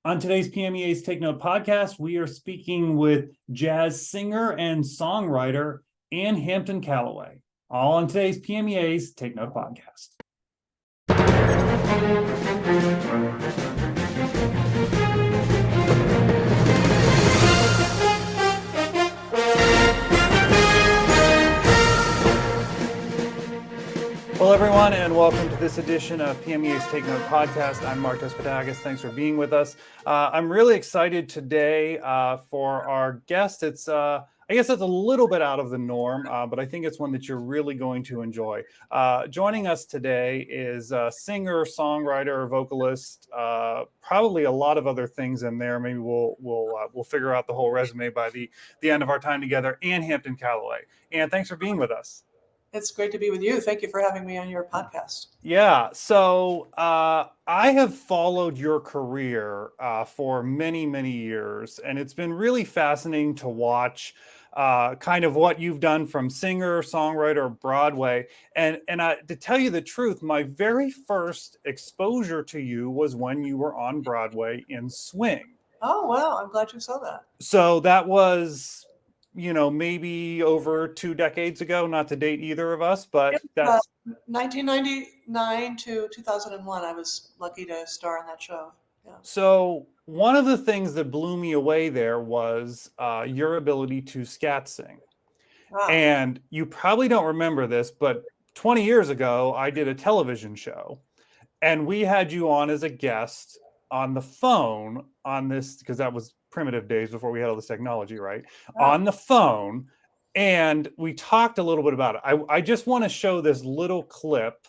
On today's PMEA's Take Note podcast, we are speaking with jazz singer and songwriter Ann Hampton Callaway, all on today's PMEA's Take Note podcast. Hello, everyone, and welcome to this edition of PMEA's Take Note podcast. I'm Mark Despadagas. Thanks for being with us. I'm really excited today for our guest. I guess it's a little bit out of the norm, but I think it's one that you're really going to enjoy. Joining us today is a singer, songwriter, vocalist, probably a lot of other things in there. Maybe we'll figure out the whole resume by the end of our time together. Ann Hampton Callaway. Ann, thanks for being with us. It's great to be with you. Thank you for having me on your podcast. Yeah, so I have followed your career for many, many years, and it's been really fascinating to watch kind of what you've done from singer, songwriter, Broadway. And to tell you the truth, my very first exposure to you was when you were on Broadway in Swing. Oh, wow. I'm glad you saw that. So that was, maybe over 2 decades ago, not to date either of us, but that's 1999 to 2001. I was lucky to star in that show. Yeah. So one of the things that blew me away there was your ability to scat sing. Wow. And you probably don't remember this, but 20 years ago, I did a television show and we had you on as a guest on the phone on this, because that was primitive days before we had all this technology, right? Oh. On the phone. And we talked a little bit about it. I just want to show this little clip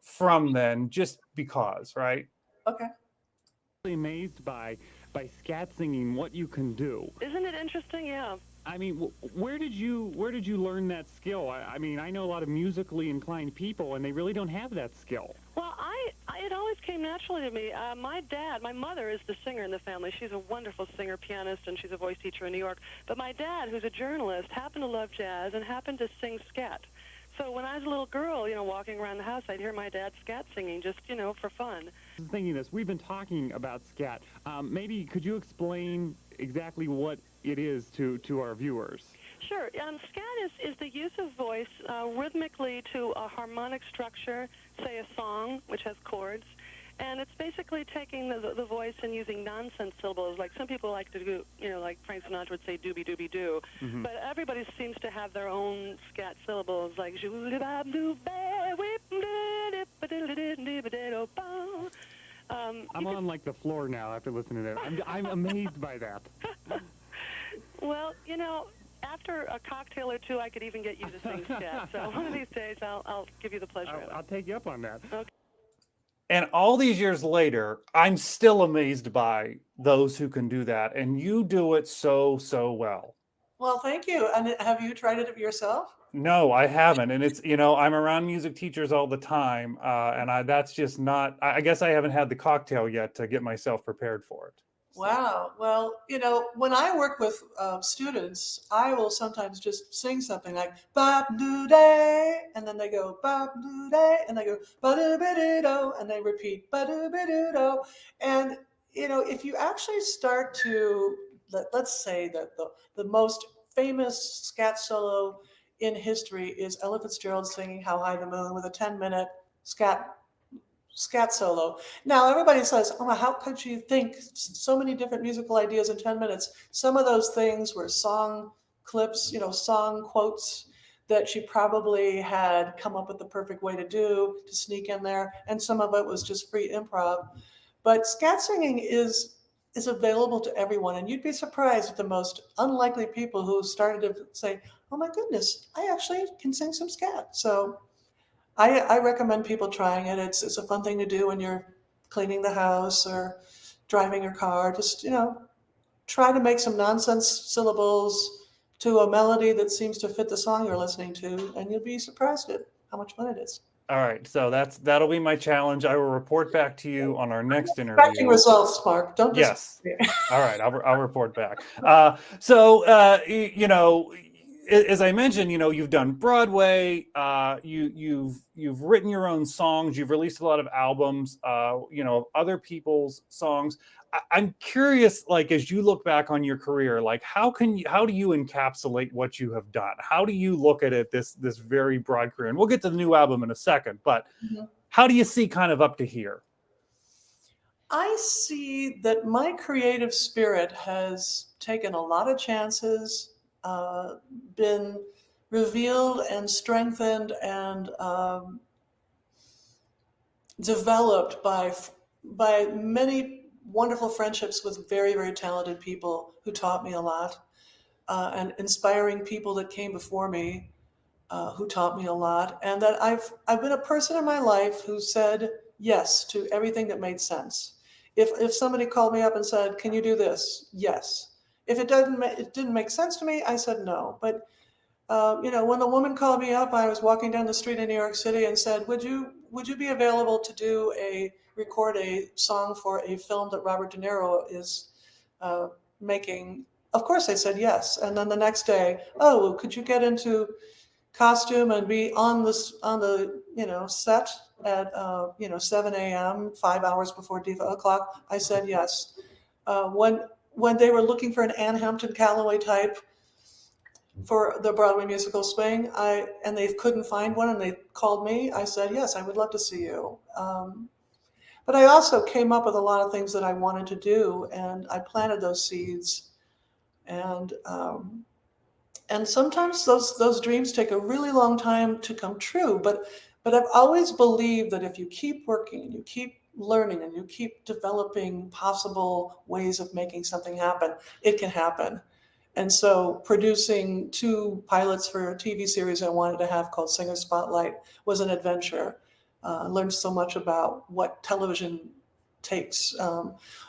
from then, just because, right? Okay. Amazed by scat singing, what you can do. Isn't it interesting? Yeah. I mean, where did you learn that skill? I mean, I know a lot of musically inclined people, and they really don't have that skill. Well, it always came naturally to me. My mother is the singer in the family. She's a wonderful singer, pianist, and she's a voice teacher in New York. But my dad, who's a journalist, happened to love jazz and happened to sing scat. So when I was a little girl, walking around the house, I'd hear my dad scat singing just, for fun. I was thinking this. We've been talking about scat. Maybe could you explain exactly what it is to our viewers? Sure. Scat is the use of voice rhythmically to a harmonic structure, say a song, which has chords. And it's basically taking the voice and using nonsense syllables. Like some people like to do, like Frank Sinatra would say doobie doobie doo. Mm-hmm. But everybody seems to have their own scat syllables, like I'm on like the floor now after listening to it. I'm amazed by that. Well, after a cocktail or two, I could even get you to sing scat. So one of these days, I'll give you the pleasure of it. I'll take you up on that. Okay. And all these years later, I'm still amazed by those who can do that. And you do it so well. Well, thank you. And have you tried it yourself? No, I haven't. And it's, I'm around music teachers all the time. And that's just not, I guess I haven't had the cocktail yet to get myself prepared for it. Wow. Well, when I work with students, I will sometimes just sing something like "Bop doo day," and then they go "Bop doo day," and they go "Ba doo ba doo do," and they repeat "Ba doo ba doo do." And if you actually start to let's say that the most famous scat solo in history is Ella Fitzgerald singing "How High the Moon" with a 10-minute scat solo. Now everybody says, "Oh, how could you think so many different musical ideas in 10 minutes?" Some of those things were song clips, song quotes that she probably had come up with the perfect way to sneak in there, and some of it was just free improv. But scat singing is available to everyone, and you'd be surprised at the most unlikely people who started to say, "Oh my goodness, I actually can sing some scat." So I recommend people trying it. It's a fun thing to do when you're cleaning the house or driving your car. Just, try to make some nonsense syllables to a melody that seems to fit the song you're listening to, and you'll be surprised at how much fun it is. All right. So that'll be my challenge. I will report back to you on our next interview. Tracking results, Mark. Don't just... Yes. All right. I'll report back. as I mentioned, you've done Broadway, you've written your own songs, you've released a lot of albums, other people's songs. I'm curious, like, as you look back on your career, like, how do you encapsulate what you have done? How do you look at it, this very broad career? And we'll get to the new album in a second, but how do you see kind of up to here? I see that my creative spirit has taken a lot of chances, been revealed and strengthened and developed by many wonderful friendships with very, very talented people who taught me a lot, and inspiring people that came before me who taught me a lot, and that I've been a person in my life who said yes to everything that made sense. If somebody called me up and said, "Can you do this?" Yes. If it didn't make sense to me, I said no. But when the woman called me up, I was walking down the street in New York City and said, "Would you be available to record a song for a film that Robert De Niro is making?" Of course, I said yes. And then the next day, "Oh, could you get into costume and be on the set at 7 a.m. 5 hours before Diva O'Clock?" I said yes. When they were looking for an Ann Hampton Callaway type for the Broadway musical Swing, and they couldn't find one, and they called me, I said yes, I would love to see you. But I also came up with a lot of things that I wanted to do, and I planted those seeds. And sometimes those dreams take a really long time to come true. But I've always believed that if you keep working and you keep learning and you keep developing possible ways of making something happen, it can happen. And so producing 2 pilots for a TV series I wanted to have called Singer Spotlight was an adventure. I learned so much about what television takes.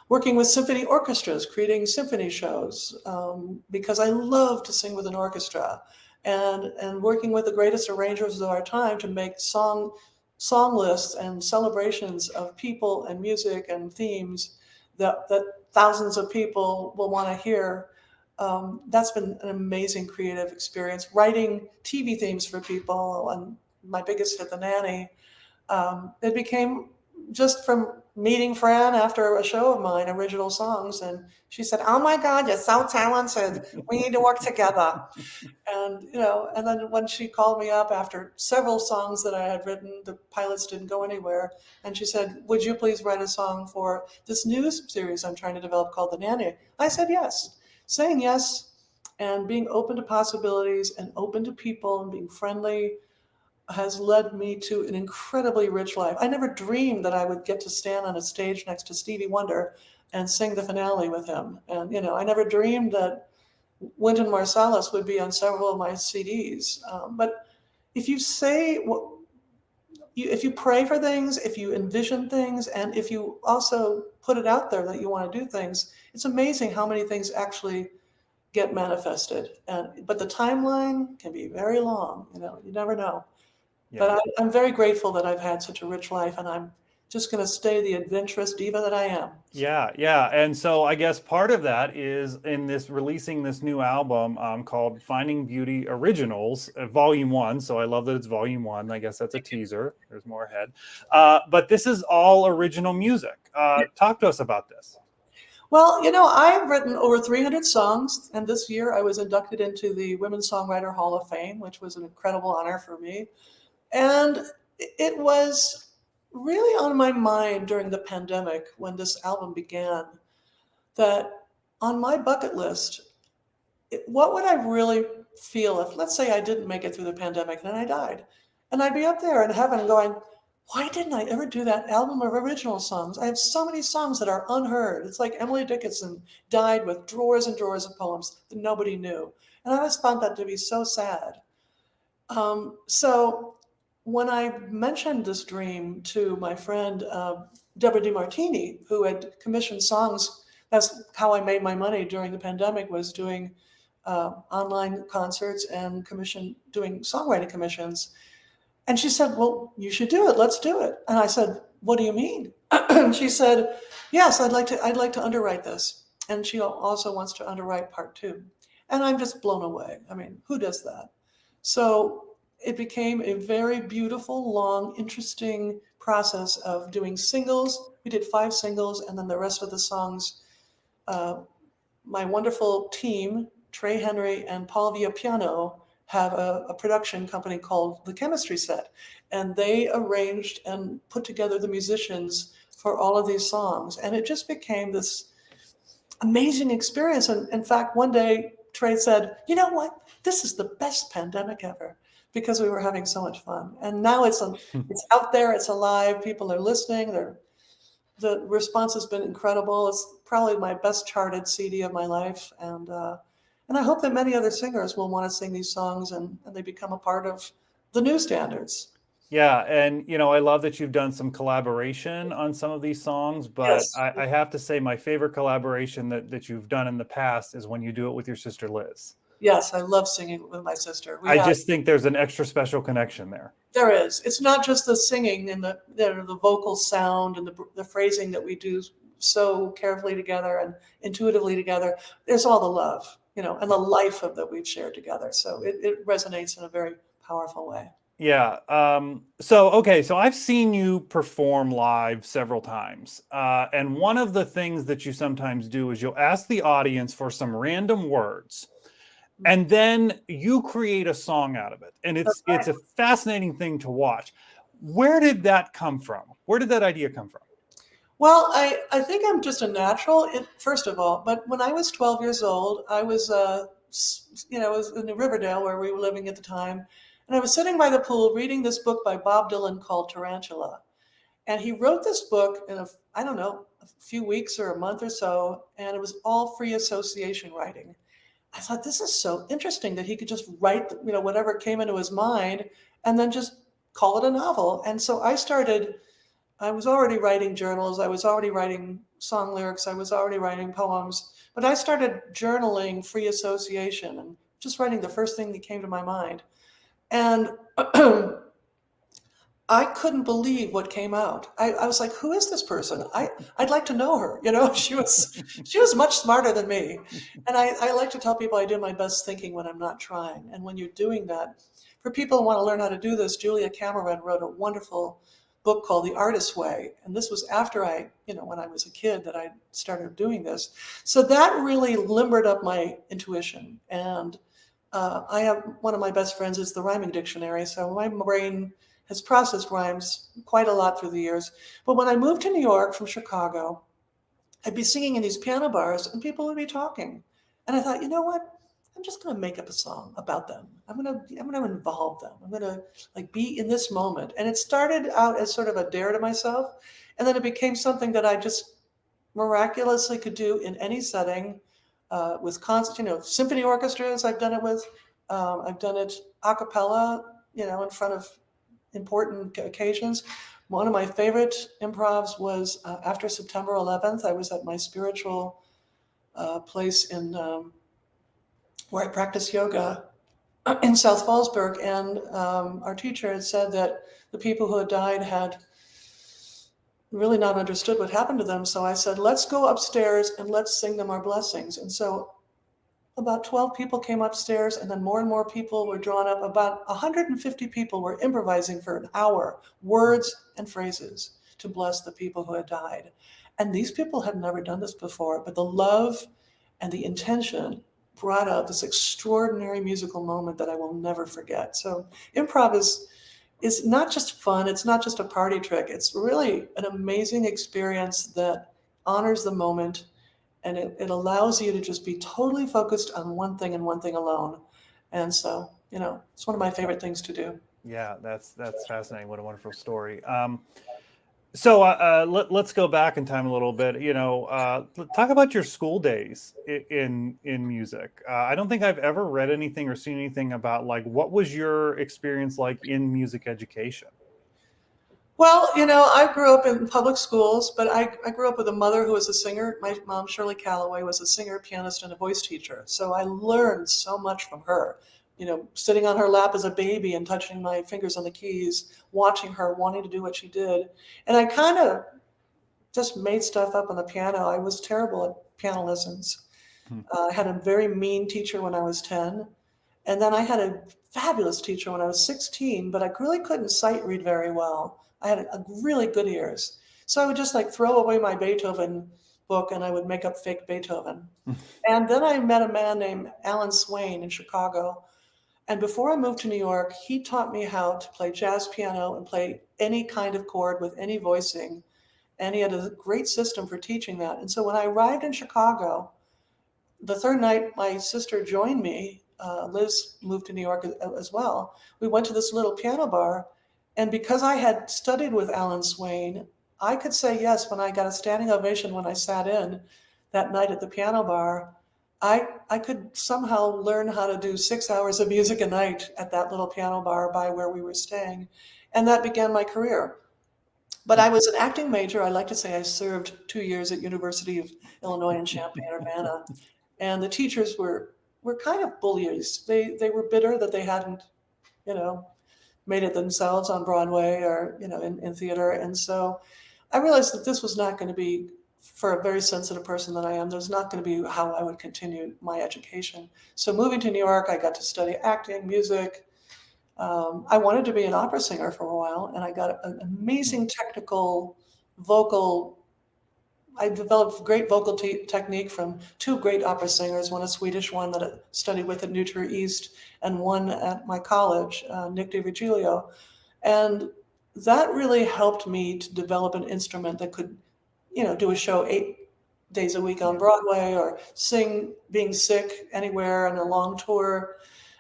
Working with symphony orchestras, creating symphony shows, because I love to sing with an orchestra, and working with the greatest arrangers of our time to make song lists and celebrations of people and music and themes that thousands of people will want to hear. That's been an amazing creative experience. Writing TV themes for people, and my biggest hit, The Nanny, it became just from meeting Fran after a show of mine, original songs, and she said, "Oh my God, you're so talented. We need to work together." And and then when she called me up after several songs that I had written, the pilots didn't go anywhere, and she said, "Would you please write a song for this new series I'm trying to develop called The Nanny?" I said yes. Saying yes and being open to possibilities and open to people and being friendly has led me to an incredibly rich life. I never dreamed that I would get to stand on a stage next to Stevie Wonder and sing the finale with him. And, I never dreamed that Wynton Marsalis would be on several of my CDs. But if you if you pray for things, if you envision things, and if you also put it out there that you want to do things, it's amazing how many things actually get manifested. But the timeline can be very long. You never know. Yeah. But I'm very grateful that I've had such a rich life, and I'm just going to stay the adventurous diva that I am. Yeah. And so I guess part of that is in releasing this new album called Finding Beauty Originals, Volume 1. So I love that it's Volume 1. I guess that's a teaser. There's more ahead. But this is all original music. Talk to us about this. Well, I've written over 300 songs, and this year I was inducted into the Women's Songwriter Hall of Fame, which was an incredible honor for me. And it was really on my mind during the pandemic when this album began, that on my bucket list, what would I really feel if, let's say I didn't make it through the pandemic and I died? And I'd be up there in heaven going, why didn't I ever do that album of original songs? I have so many songs that are unheard. It's like Emily Dickinson died with drawers and drawers of poems that nobody knew. And I always found that to be so sad. So when I mentioned this dream to my friend, Deborah DiMartini, who had commissioned songs, that's how I made my money during the pandemic, was doing online concerts and doing songwriting commissions. And she said, "Well, you should do it. Let's do it." And I said, "What do you mean?" And she said, "Yes, I'd like to underwrite this." And she also wants to underwrite part 2. And I'm just blown away. I mean, who does that? So it became a very beautiful, long, interesting process of doing singles. We did 5 singles, and then the rest of the songs, my wonderful team, Trey Henry and Paul Villapiano, have a production company called The Chemistry Set, and they arranged and put together the musicians for all of these songs. And it just became this amazing experience. And in fact, one day Trey said, you know what, this is the best pandemic ever, because we were having so much fun. And now it's out there, it's alive, people are listening, the response has been incredible. It's probably my best charted CD of my life. And I hope that many other singers will want to sing these songs, and they become a part of the new standards. Yeah, and I love that you've done some collaboration on some of these songs, but Yes. I have to say my favorite collaboration that you've done in the past is when you do it with your sister Liz. Yes, I love singing with my sister. I just think there's an extra special connection there. There is. It's not just the singing and the vocal sound and the phrasing that we do so carefully together and intuitively together. There's all the love, and the life that we've shared together. So it resonates in a very powerful way. Yeah. So I've seen you perform live several times. And one of the things that you sometimes do is you'll ask the audience for some random words, and then you create a song out of it. And it's a fascinating thing to watch. Where did that come from? Where did that idea come from? Well, I think I'm just a natural, first of all. But when I was 12 years old, I was, I was in Riverdale, where we were living at the time. And I was sitting by the pool reading this book by Bob Dylan called Tarantula. And he wrote this book in a few weeks or a month or so. And it was all free association writing. I thought, this is so interesting that he could just write, whatever came into his mind and then just call it a novel. And so I was already writing journals. I was already writing song lyrics. I was already writing poems. But I started journaling free association and just writing the first thing that came to my mind. And I couldn't believe what came out. I was like, who is this person? I'd like to know her. She was much smarter than me. And I like to tell people I do my best thinking when I'm not trying. And when you're doing that, for people who want to learn how to do this, Julia Cameron wrote a wonderful book called The Artist's Way. And this was after when I was a kid that I started doing this. So that really limbered up my intuition. And I have one of my best friends is the rhyming dictionary. So my brain has processed rhymes quite a lot through the years. But when I moved to New York from Chicago, I'd be singing in these piano bars and people would be talking. And I thought, you know what? I'm just going to make up a song about them. I'm going to involve them. I'm going to be in this moment. And it started out as sort of a dare to myself. And then it became something that I just miraculously could do in any setting, with constant, symphony orchestras. I've done it with, I've done it a cappella, in front of important occasions. One of my favorite improvs was after September 11th. I was at my spiritual place in where I practice yoga in South Fallsburg, and our teacher had said that the people who had died had really not understood what happened to them. So I said, let's go upstairs and let's sing them our blessings. And so about 12 people came upstairs, and then more and more people were drawn up. About 150 people were improvising for an hour, words and phrases to bless the people who had died. And these people had never done this before, but the love and the intention brought out this extraordinary musical moment that I will never forget. So improv is not just fun. It's not just a party trick. It's really an amazing experience that honors the moment. And it allows you to just be totally focused on one thing and one thing alone. And so, it's one of my favorite things to do. Yeah, that's fascinating. What a wonderful story. So let's go back in time a little bit. Talk about your school days in music. I don't think I've ever read anything or seen anything about what was your experience like in music education? Well, I grew up in public schools, but I grew up with a mother who was a singer. My mom, Shirley Callaway, was a singer, pianist, and a voice teacher. So I learned so much from her, sitting on her lap as a baby and touching my fingers on the keys, watching her, wanting to do what she did. And I kind of just made stuff up on the piano. I was terrible at piano lessons. I had a very mean teacher when I was 10. And then I had a fabulous teacher when I was 16, but I really couldn't sight read very well. I had a really good ears. So I would just like throw away my Beethoven book and I would make up fake Beethoven. And then I met a man named Alan Swain in Chicago. And before I moved to New York, he taught me how to play jazz piano and play any kind of chord with any voicing. And he had a great system for teaching that. And so when I arrived in Chicago, the third night my sister joined me. Liz moved to New York as well. We went to this little piano bar. And because I had studied with Alan Swain, I could say yes when I got a standing ovation when I sat in that night at the piano bar. I could somehow learn how to do 6 hours of music a night at that little piano bar by where we were staying. And that began my career. But I was an acting major. I like to say I served 2 years at University of Illinois in Champaign-Urbana. And the teachers were kind of bullies. They were bitter that they hadn't, made it themselves on Broadway or, in theater. And so I realized that this was not going to be, for a very sensitive person that I am, there's not going to be how I would continue my education. So moving to New York, I got to study acting, music. I wanted to be an opera singer for a while, and I got an amazing technical vocal. I developed great vocal technique from two great opera singers, one a Swedish one that I studied with at New Trier East, and one at my college, Nick DiVigilio. And that really helped me to develop an instrument that could, do a show 8 days a week on Broadway or sing being sick anywhere on a long tour.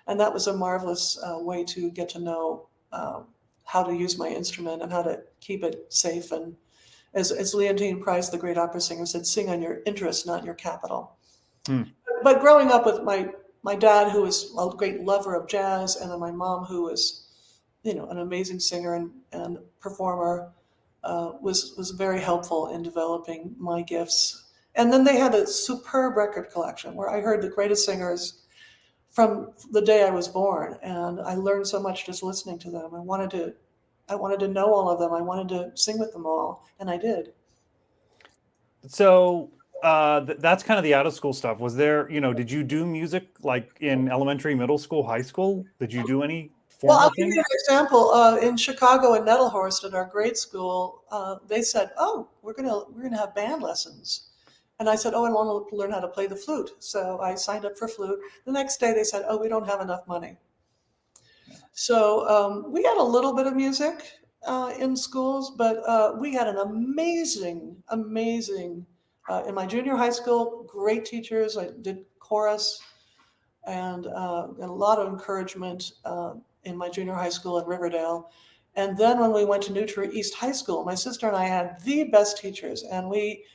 And that was a marvelous way to get to know how to use my instrument and how to keep it safe. And as Leontine Price, the great opera singer, said, sing on your interest, not your capital. But growing up with my dad, who was a great lover of jazz, and then my mom, who was, an amazing singer and performer, was very helpful in developing my gifts. And then they had a superb record collection where I heard the greatest singers from the day I was born, and I learned so much just listening to them. I wanted to know all of them. I wanted to sing with them all, and I did. So that's kind of the out of school stuff. Was there, did you do music like in elementary, middle school, high school? Did you do any Well, I'll thing? give you an example. In Chicago at Nettlehorst at our grade school, they said, "Oh, we're gonna have band lessons," and I said, "Oh, I want to learn how to play the flute." So I signed up for flute. The next day, they said, "Oh, we don't have enough money." So we had a little bit of music in schools, but we had an amazing in my junior high school, great teachers. I did chorus and a lot of encouragement in my junior high school in Riverdale. And then when we went to New Trier East High School, my sister and I had the best teachers, and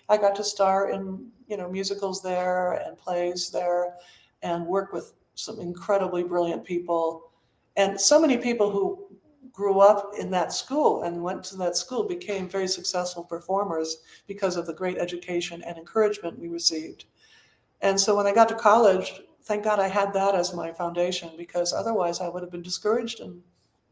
I got to star in musicals there and plays there, and work with some incredibly brilliant people. And so many people who grew up in that school and went to that school became very successful performers because of the great education and encouragement we received. And so when I got to college, thank God I had that as my foundation, because otherwise I would have been discouraged and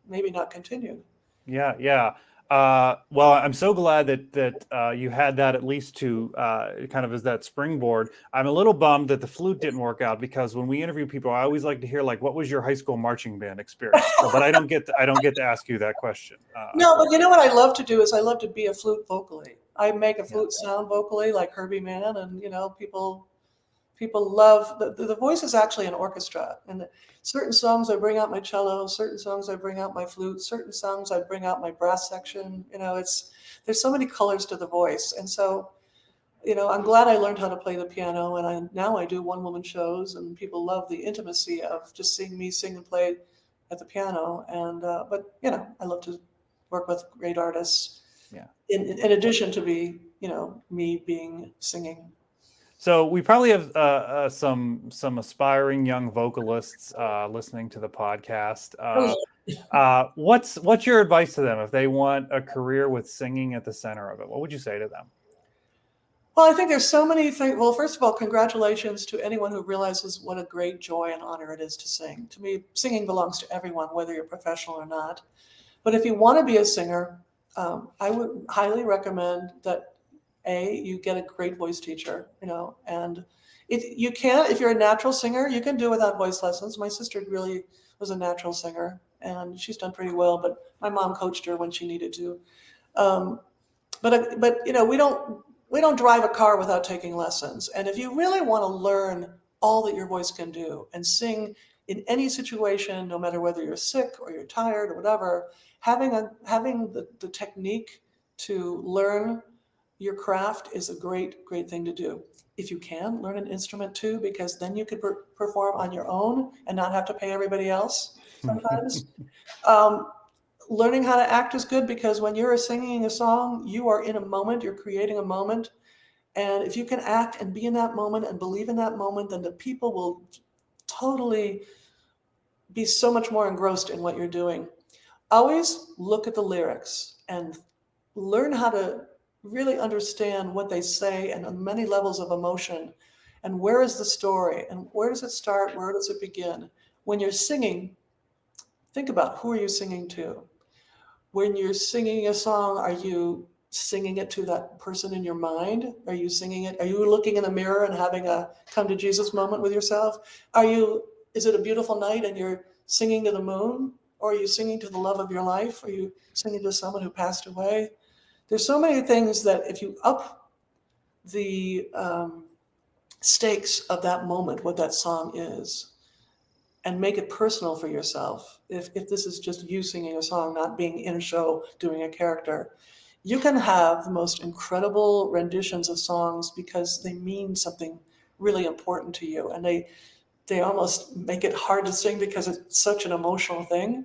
maybe not continued. Yeah. Well, I'm so glad that you had that at least to kind of as that springboard. I'm a little bummed that the flute didn't work out, because when we interview people, I always like to hear like, what was your high school marching band experience? But I don't get to ask you that question. No, but you know what I love to do is I love to be a flute vocally. I make a flute sound vocally like Herbie Mann, and people love the voice is actually an orchestra, and certain songs I bring out my cello, certain songs I bring out my flute, certain songs I bring out my brass section. There's so many colors to the voice. And so, I'm glad I learned how to play the piano, and now I do one-woman shows, and people love the intimacy of just seeing me sing and play at the piano. And but I love to work with great artists. Yeah. In addition to me being singing. So we probably have some aspiring young vocalists listening to the podcast. What's your advice to them if they want a career with singing at the center of it? What would you say to them? Well, I think there's so many things. Well, first of all, congratulations to anyone who realizes what a great joy and honor it is to sing. To me, singing belongs to everyone, whether you're professional or not. But if you want to be a singer, I would highly recommend that you get a great voice teacher, and you can, if you're a natural singer, you can do without voice lessons. My sister really was a natural singer, and she's done pretty well, but my mom coached her when she needed to. But we don't drive a car without taking lessons. And if you really want to learn all that your voice can do and sing in any situation, no matter whether you're sick or you're tired or whatever, having the technique to learn your craft is a great thing to do. If you can, learn an instrument too, because then you could perform on your own and not have to pay everybody else sometimes. Learning how to act is good, because when you're singing a song, you are in a moment, you're creating a moment. And if you can act and be in that moment and believe in that moment, then the people will totally be so much more engrossed in what you're doing. Always look at the lyrics and learn how to really understand what they say, and on many levels of emotion, and where is the story, and where does it start, where does it begin. When you're singing, think about, who are you singing to? When you're singing a song, are you singing it to that person in your mind? Are you singing it? Are you looking in the mirror and having a come to Jesus moment with yourself? Is it a beautiful night and you're singing to the moon? Or are you singing to the love of your life? Are you singing to someone who passed away? There's so many things that if you up the stakes of that moment, what that song is, and make it personal for yourself, if this is just you singing a song, not being in a show doing a character, you can have the most incredible renditions of songs because they mean something really important to you, and they almost make it hard to sing because it's such an emotional thing.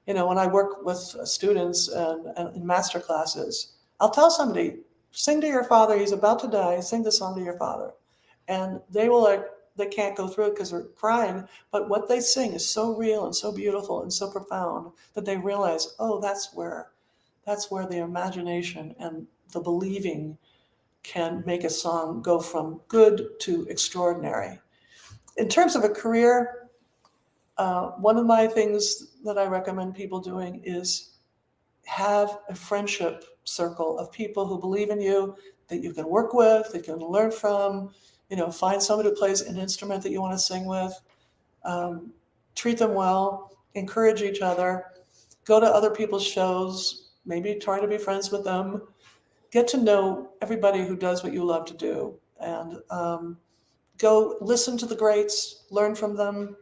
When I work with students and in master classes, I'll tell somebody, sing to your father, he's about to die, sing the song to your father. And they can't go through it because they're crying, but what they sing is so real and so beautiful and so profound that they realize, oh, that's where the imagination and the believing can make a song go from good to extraordinary. In terms of a career, one of my things that I recommend people doing is have a friendship circle of people who believe in you, that you can work with, that you can learn from. Find somebody who plays an instrument that you want to sing with. Treat them well, encourage each other, go to other people's shows, maybe try to be friends with them, get to know everybody who does what you love to do, and go listen to the greats, learn from them.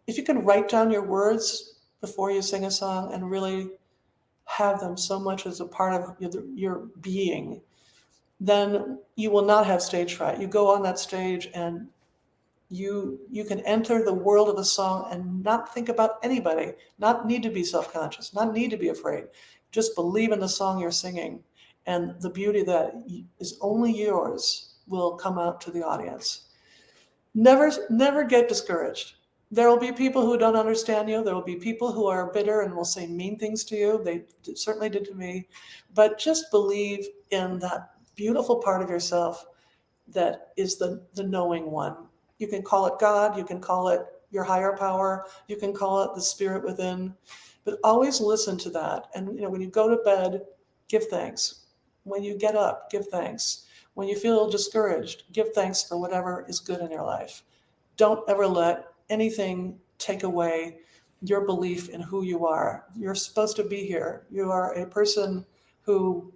If you can write down your words before you sing a song and really have them so much as a part of your being, then you will not have stage fright. You go on that stage and you can enter the world of a song and not think about anybody, not need to be self-conscious, not need to be afraid. Just believe in the song you're singing, and the beauty that is only yours will come out to the audience. Never get discouraged. There will be people who don't understand you. There will be people who are bitter and will say mean things to you. They certainly did to me. But just believe in that beautiful part of yourself that is the knowing one. You can call it God, you can call it your higher power, you can call it the spirit within, but always listen to that. And when you go to bed, give thanks. When you get up, give thanks. When you feel discouraged, give thanks for whatever is good in your life. Don't ever let anything take away your belief in who you are. You're supposed to be here. You are a person who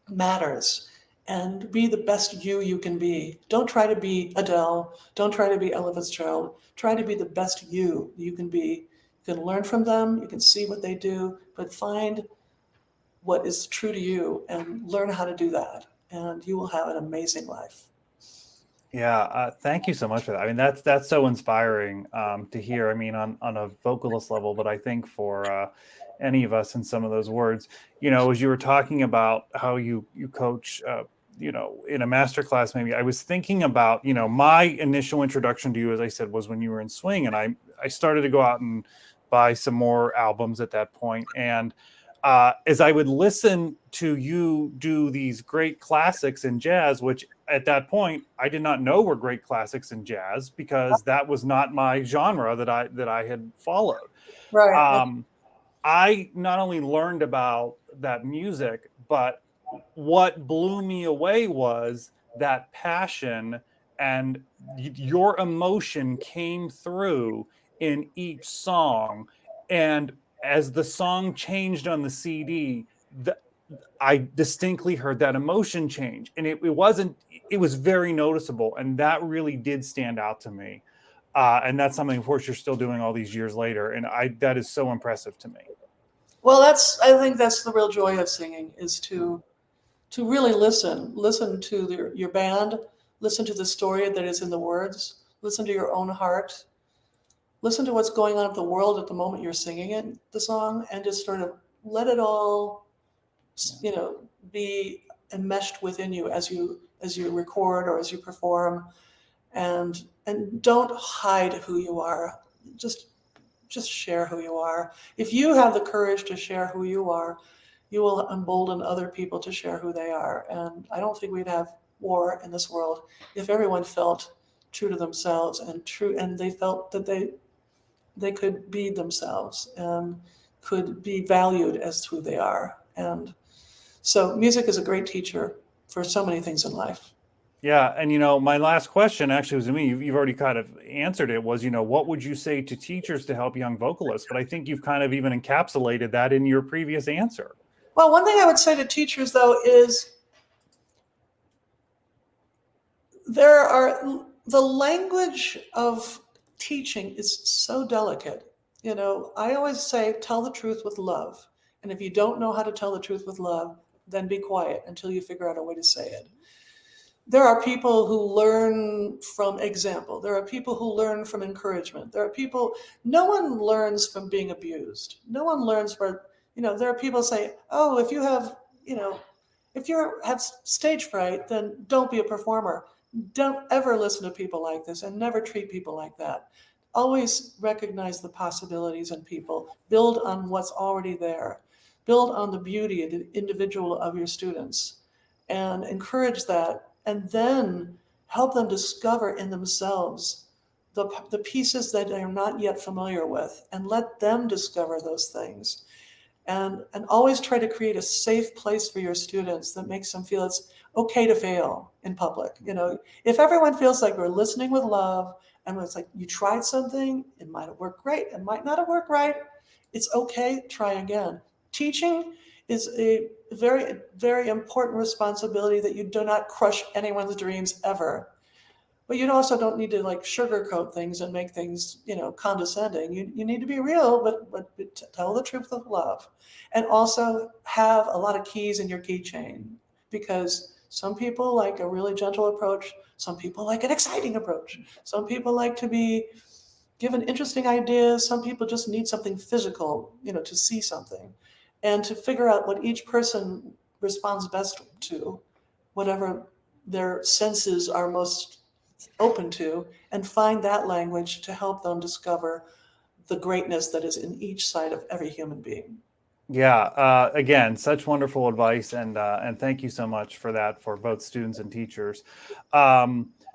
matters. And be the best you can be. Don't try to be Adele. Don't try to be Ella Fitzgerald. Try to be the best you can be. You can learn from them. You can see what they do, but find what is true to you and learn how to do that. And you will have an amazing life. Yeah, thank you so much for that. I mean, that's so inspiring to hear. I mean, on a vocalist level, but I think for any of us in some of those words, as you were talking about how you coach, in a master class, maybe I was thinking about, my initial introduction to you, as I said, was when you were in swing, and I started to go out and buy some more albums at that point. And as I would listen to you do these great classics in jazz, which at that point I did not know were great classics in jazz because that was not my genre that I had followed. Right. I not only learned about that music, but what blew me away was that passion and your emotion came through in each song. And as the song changed on the CD, I distinctly heard that emotion change, and it was very noticeable, and that really did stand out to me. And that's something, of course, you're still doing all these years later, and that is so impressive to me. Well, I think that's the real joy of singing, is to really listen to your band, listen to the story that is in the words, listen to your own heart, listen to what's going on in the world at the moment you're singing the song, and just sort of let it all, be enmeshed within you as you record or as you perform, and don't hide who you are. Just share who you are. If you have the courage to share who you are, you will embolden other people to share who they are. And I don't think we'd have war in this world if everyone felt true to themselves and they felt that they could be themselves and could be valued as who they are. And so music is a great teacher for so many things in life. Yeah. And, my last question actually was to me, you've already kind of answered it, was, what would you say to teachers to help young vocalists? But I think you've kind of even encapsulated that in your previous answer. Well, one thing I would say to teachers, though, is the language of teaching is so delicate. I always say, tell the truth with love. And if you don't know how to tell the truth with love, then be quiet until you figure out a way to say it. There are people who learn from example. There are people who learn from encouragement. No one learns from being abused. No one learns there are people who say, oh, if you have stage fright, then don't be a performer. Don't ever listen to people like this, and never treat people like that. Always recognize the possibilities in people. Build on what's already there. Build on the beauty of the individual of your students and encourage that, and then help them discover in themselves the pieces that they're not yet familiar with, and let them discover those things. And always try to create a safe place for your students that makes them feel it's okay to fail in public. If everyone feels like we're listening with love, and it's like you tried something, it might have worked great, it might not have worked right, it's okay, try again. Teaching is a very, very important responsibility, that you do not crush anyone's dreams ever. But you also don't need to sugarcoat things and make things, condescending. You need to be real, but tell the truth with love. And also have a lot of keys in your keychain, because some people like a really gentle approach. Some people like an exciting approach. Some people like to be given interesting ideas. Some people just need something physical, to see something, and to figure out what each person responds best to, whatever their senses are most open to, and find that language to help them discover the greatness that is in each side of every human being. Yeah. Again, such wonderful advice, and thank you so much for that, for both students and teachers.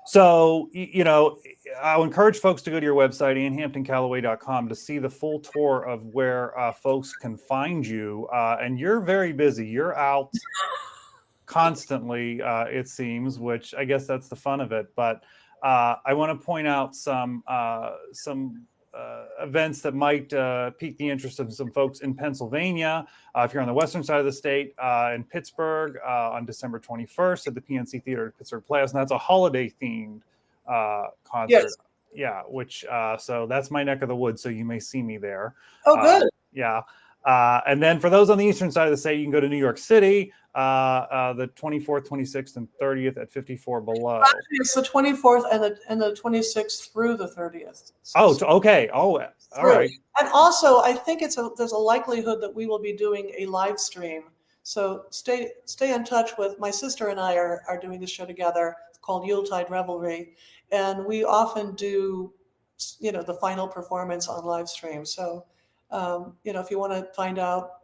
So, I'll encourage folks to go to your website, annhamptoncallaway.com, to see the full tour of where folks can find you. And you're very busy. You're out constantly, it seems, which I guess that's the fun of it. But I want to point out some events that might pique the interest of some folks in Pennsylvania. If you're on the western side of the state, in Pittsburgh on December 21st at the PNC Theater at Pittsburgh Playhouse, and that's a holiday-themed concert. Yes. Yeah, which so that's my neck of the woods, so you may see me there. Oh, good. Yeah. And then for those on the eastern side of the state, you can go to New York City, the 24th, 26th, and 30th at 54 Below. Actually, it's the 24th and the 26th through the 30th. Oh, okay. Oh, all right. And also, I think there's a likelihood that we will be doing a live stream. So stay in touch with my sister, and I are doing this show together. It's called Yuletide Revelry, and we often do, the final performance on live stream. So, if you want to find out,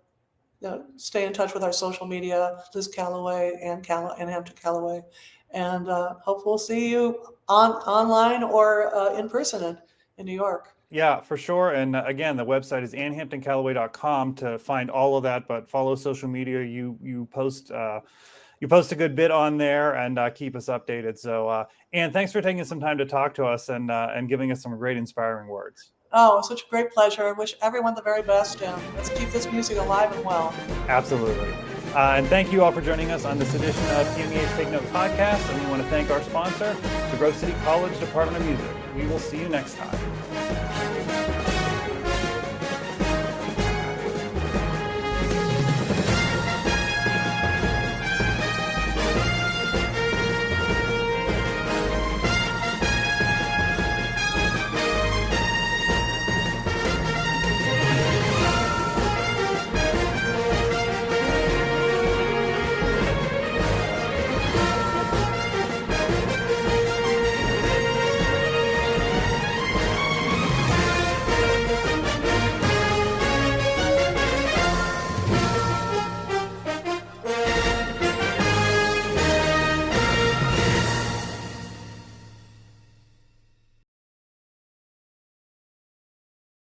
stay in touch with our social media, Liz Callaway, Ann Hampton Callaway, and hope we'll see you online or in person in New York. Yeah, for sure. And again, the website is annhamptoncallaway.com to find all of that. But follow social media. You post a good bit on there and keep us updated. So, Ann, thanks for taking some time to talk to us and giving us some great inspiring words. Oh, it's such a great pleasure. I wish everyone the very best, and let's keep this music alive and well. Absolutely. And thank you all for joining us on this edition of PMEA's Take Note podcast. And we want to thank our sponsor, the Grove City College Department of Music. We will see you next time.